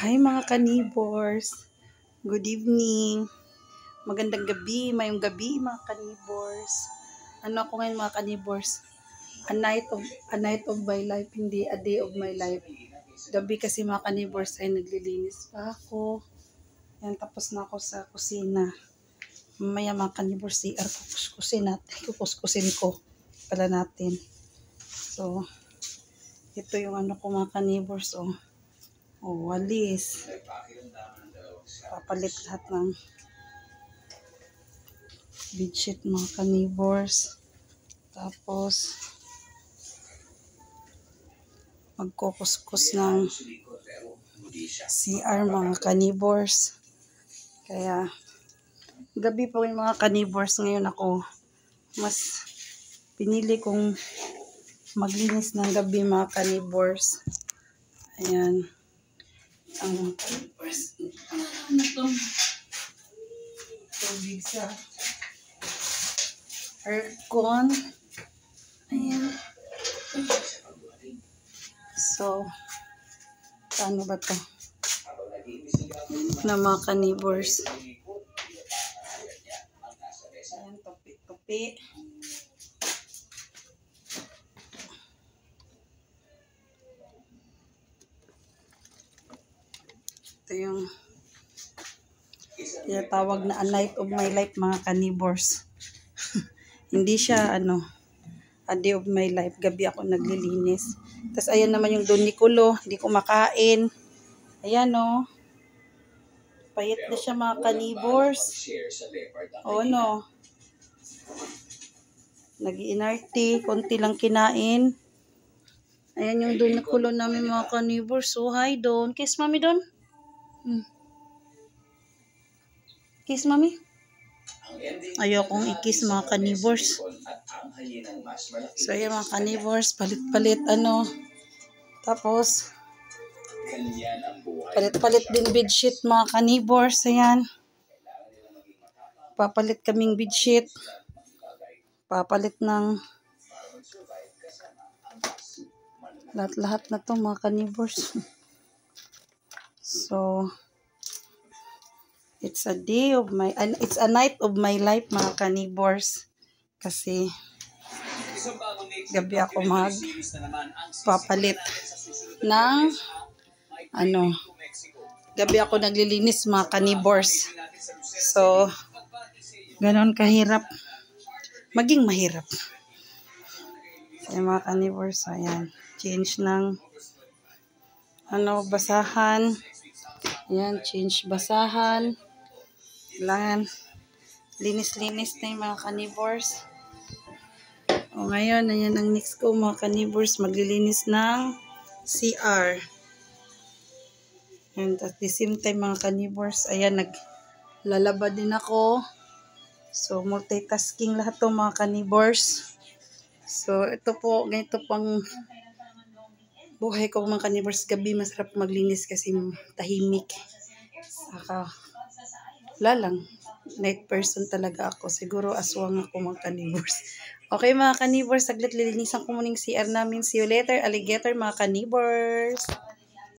Hi mga kanibors. Good evening. Magandang gabi, mayong gabi mga kanibors. Ano ako ngayon mga kanibors? A night of my life, hindi a day of my life. Gabi kasi mga kanibors ay naglilinis pa ako. Yan, tapos na ako sa kusina. Mamaya mga kanibors, CR kukuskusin ko pala natin. So, ito yung ano ko mga kanibors, walis. Papalit lahat ng bedsheet mga kanibors. Tapos, magkukuskus ng CR mga kanibors. Kaya, gabi po yung mga kanibors. Ngayon ako, mas pinili kong maglinis ng gabi mga kanibors. Ayan. Ang kanibors. Ano to? Tubig sa aircon. Ayan. So, paano ba to? Na mga kanibors. Ayan, tupi-tupi. Ito yung tinatawag na a night of my life mga kanibors. Hindi siya a day of my life. Gabi ako naglilinis. Tapos ayan naman yung Don Niculo. Hindi ko makain. Ayan payat na siya mga kanibors. Nag-iinarte. Konti lang kinain. Ayan yung Don Niculo namin mga kanibors. So hi Don. Kiss mami Don. Kiss mami. Ayokong i-kiss mga kanibors. So ayan mga kanibors, palit-palit Tapos palit-palit din bedsheet mga kanibors. Ayan. Papalit kaming bedsheet. Papalit ng lahat-lahat na to mga kanibors. So it's a night of my life mga kanibors. Kasi gabi ako papalit ng gabi ako naglilinis mga kanibors. So ganon kahirap maging mahirap. Ayan mga kanibors, ayan, change ng basahan. Ayan, change basahan. Kailangan linis-linis na yung mga kanibors. Ngayon, ayan ang next ko mga kanibors, maglilinis ng CR. And at the same time mga kanibors, ayan, naglalaba din ako. So, multitasking lahat to mga kanibors. So, ito po, ganito pang buhay ko mga kanibors. Gabi, masarap maglinis kasi tahimik. Saka, wala lang. Night person talaga ako. Siguro aswang ako mga kanibors. Okay mga kanibors, saglit lilinisan ko muning CR namin. See you later, alligator mga kanibors.